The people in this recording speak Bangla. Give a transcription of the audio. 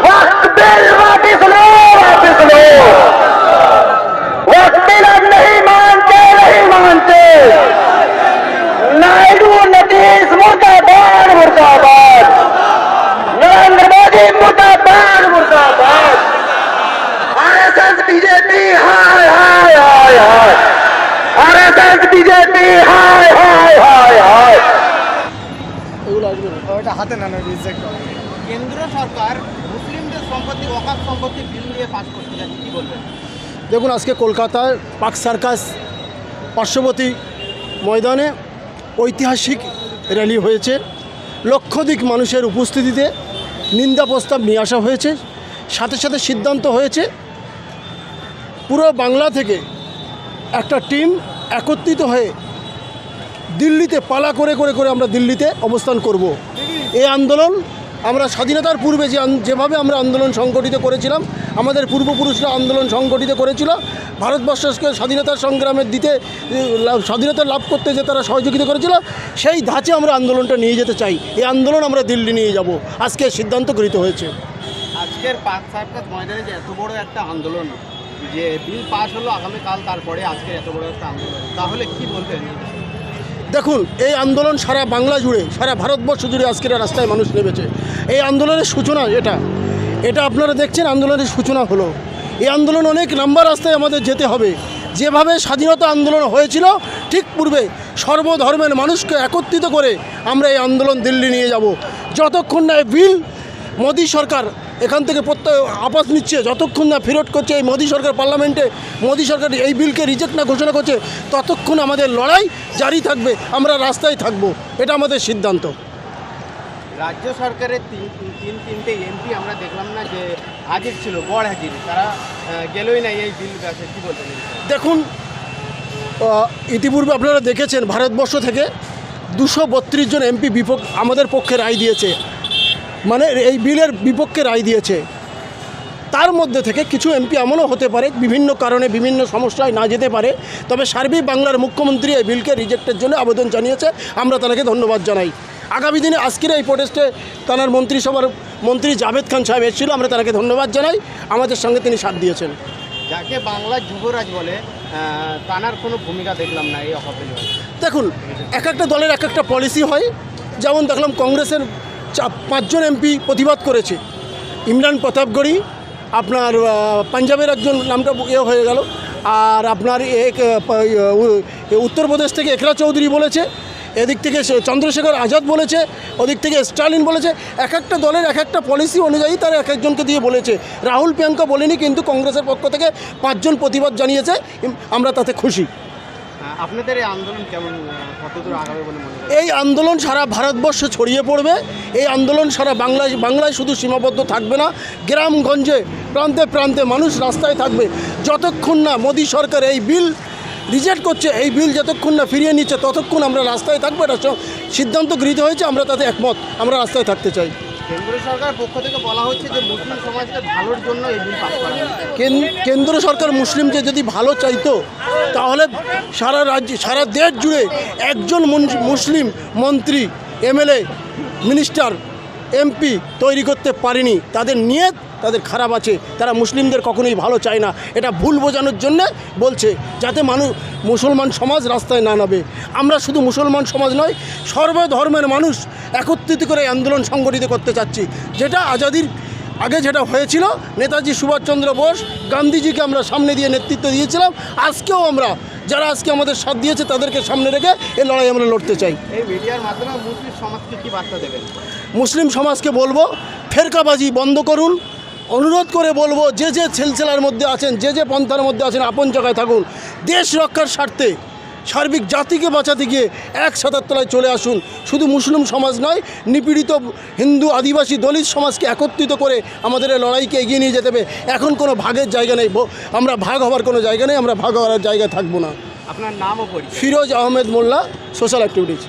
वक्त बिल वापिस लो, वापिस लो। वक्त बिल अब नहीं मानते, नहीं मानते। नायडू नीतीश मुर्दाबाद, मुर्दाबाद। नरेंद्र मोदी मुर्दाबाद, मुर्दाबाद। आरएसएस बीजेपी हाय हाय हाय हाय। आरएसएस बीजेपी हाय हाय हाय हाय। হাতে না রিজেক্ট হবে। কেন্দ্র সরকার মুসলিমদের সম্পত্তি ওয়াকফ সম্পত্তি বিল নিয়ে পাস করতে যাচ্ছে, কি বলবেন? দেখুন, আজকে কলকাতায় পার্ক সার্কাস পার্শ্ববর্তী ময়দানে ঐতিহাসিক র্যালি হয়েছে। লক্ষাধিক মানুষের উপস্থিতিতে নিন্দা প্রস্তাব নিয়ে আসা হয়েছে। সাথে সাথে সিদ্ধান্ত হয়েছে পুরো বাংলা থেকে একটা টিম একত্রিত হয়ে দিল্লিতে পালা করে করে করে আমরা দিল্লিতে অবস্থান করব। এই আন্দোলন আমরা স্বাধীনতার পূর্বে যেভাবে আমরা আন্দোলন সংগঠিত করেছিলাম, আমাদের পূর্বপুরুষরা আন্দোলন সংগঠিত করেছিল, ভারতবর্ষকে স্বাধীনতার সংগ্রামের স্বাধীনতা লাভ করতে যে তারা সহযোগিতা করেছিল, সেই ধাঁচে আমরা আন্দোলনটা নিয়ে যেতে চাই। এই আন্দোলন আমরা দিল্লি নিয়ে যাব, আজকে সিদ্ধান্ত গৃহীত হয়েছে। আজকের পার্ক সার্কাস ময়দানে যে এত বড় একটা আন্দোলন, যে বিল পাস হলো আগামীকাল, তারপরে আজকে এত বড় একটা আন্দোলন, তাহলে কি বলবেন? দেখুন, এই আন্দোলন সারা বাংলা জুড়ে, সারা ভারতবর্ষ জুড়ে আজকের রাস্তায় মানুষ নেমেছে। এই আন্দোলনের সূচনা এটা আপনারা দেখছেন, আন্দোলনের সূচনা হলো। এই আন্দোলন অনেক লম্বা রাস্তায় আমাদের যেতে হবে। যেভাবে স্বাধীনতা আন্দোলন হয়েছিল, ঠিক পূর্বে সর্বধর্মের মানুষকে একত্রিত করে আমরা এই আন্দোলন দিল্লি নিয়ে যাব। যতক্ষণ না এই বিল মোদী সরকার এখান থেকে আপস নিচ্ছে, যতক্ষণ না ফেরত করছে এই মোদী সরকার, পার্লামেন্টে মোদী সরকার এই বিলকে রিজেক্ট না ঘোষণা করছে, ততক্ষণ আমাদের লড়াই জারি থাকবে, আমরা রাস্তায় থাকব। এটা আমাদের সিদ্ধান্ত। রাজ্য সরকারের তিনটে এমপি আমরা দেখলাম না যে হাজির ছিল, বড় হাজির, তারা গেলই না এই বিল গাছে, কি বলবেন? দেখুন, ইতিপূর্বে আপনারা দেখেছেন ভারতবর্ষ থেকে 232 জন এমপি আমাদের পক্ষে রায় দিয়েছে, মানে এই বিলের বিপক্ষে রায় দিয়েছে। তার মধ্যে থেকে কিছু এমপি এমনও হতে পারে বিভিন্ন কারণে বিভিন্ন সমস্যায় না যেতে পারে, তবে সার্বিক বাংলার মুখ্যমন্ত্রী এই বিলকে রিজেক্টের জন্য আবেদন জানিয়েছে, আমরা তাকে ধন্যবাদ জানাই। আগামী দিনে আজকের এই প্রোটেস্টে তার মন্ত্রিসভার মন্ত্রী জাভেদ খান সাহেব এসেছিল, আমরা তাকে ধন্যবাদ জানাই, আমাদের সঙ্গে তিনি সাথ দিয়েছেন। যাকে বাংলার যুবরাজ বলে, তার কোনো ভূমিকা দেখলাম না এই অকাপে। দেখুন, এক একটা দলের এক একটা পলিসি হয়। যেমন দেখলাম কংগ্রেসের 5 জন এমপি প্রতিবাদ করেছে। ইমরান প্রতাপগড়ি, আপনার পাঞ্জাবের একজন নামটা হয়ে গেল, আর আপনার উত্তরপ্রদেশ থেকে একরা চৌধুরী বলেছে, এদিক থেকে চন্দ্রশেখর আজাদ বলেছে, ওদিক থেকে স্টালিন বলেছে। এক একটা দলের এক একটা পলিসি অনুযায়ী তারা এক একজনকে দিয়ে বলেছে। রাহুল প্রিয়াঙ্কা বলেনি, কিন্তু কংগ্রেসের পক্ষ থেকে 5 জন প্রতিবাদ জানিয়েছে, আমরা তাতে খুশি। আপনাদের এই আন্দোলন কেমন, কতদূর আগাবে বলে মনে হয়? এই আন্দোলন সারা ভারতবর্ষে ছড়িয়ে পড়বে। এই আন্দোলন সারা বাংলায় শুধু সীমাবদ্ধ থাকবে না, গ্রামগঞ্জে প্রান্তে প্রান্তে মানুষ রাস্তায় থাকবে। যতক্ষণ না মোদী সরকার এই বিল রিজেক্ট করছে, এই বিল যতক্ষণ না ফিরিয়ে নিচ্ছে, ততক্ষণ আমরা রাস্তায় থাকবো। এটা সিদ্ধান্ত গৃহীত হয়েছে, আমরা তাতে একমত, আমরা রাস্তায় থাকতে চাই। কেন্দ্র সরকারের পক্ষ থেকে বলা হচ্ছে যে মুসলিম সমাজকে ভালোর জন্য এই বিল পাস করা। কেন্দ্র সরকার মুসলিমকে যদি ভালো চাইতো, তাহলে সারা দেশ জুড়ে একজন মুসলিম মন্ত্রী, এমএলএ, মিনিস্টার, এমপি তৈরি করতে পারেনি। তাদের নিয়ত তাদের খারাপ আছে, তারা মুসলিমদের কখনোই ভালো চায় না। এটা ভুল বোঝানোর জন্যে বলছে, যাতে মুসলমান সমাজ রাস্তায় না নামে। আমরা শুধু মুসলমান সমাজ নয়, সর্বধর্মের মানুষ একত্রিত করে আন্দোলন সংগঠিত করতে চাচ্ছি। যেটা আজাদির আগে যেটা হয়েছিল, নেতাজি সুভাষচন্দ্র বোস, গান্ধীজিকে আমরা সামনে দিয়ে নেতৃত্ব দিয়েছিলাম। আজকেও আমরা যারা আজকে আমাদের সাথ দিয়েছে তাদেরকে সামনে রেখে এই লড়াই আমরা লড়তে চাই। এই মিডিয়ার মাধ্যমে মুসলিম সমাজকে কী বার্তা দেবেন? মুসলিম সমাজকে বলবো, ফেরকাবাজি বন্ধ করুন। অনুরোধ করে বলবো, যে সিলসিলার মধ্যে আছেন, যে পন্থার মধ্যে আছেন, আপন জায়গায় থাকুন। দেশ রক্ষার স্বার্থে সার্বিক জাতিকে বাঁচাতে গিয়ে এক ছাতার তলায় চলে আসুন। শুধু মুসলিম সমাজ নয়, নিপীড়িত হিন্দু, আদিবাসী, দলিত সমাজকে একত্রিত করে আমাদের এই লড়াইকে এগিয়ে নিয়ে যেতে হবে। এখন কোনো ভাগের জায়গা নেই, আমরা ভাগ হওয়ার কোনো জায়গা নেই, আমরা ভাগ হওয়ার জায়গায় থাকবো না। আপনার নাম ও পরিচয়? ফিরোজ আহমেদ মোল্লা, সোশ্যাল অ্যাক্টিভিটিস।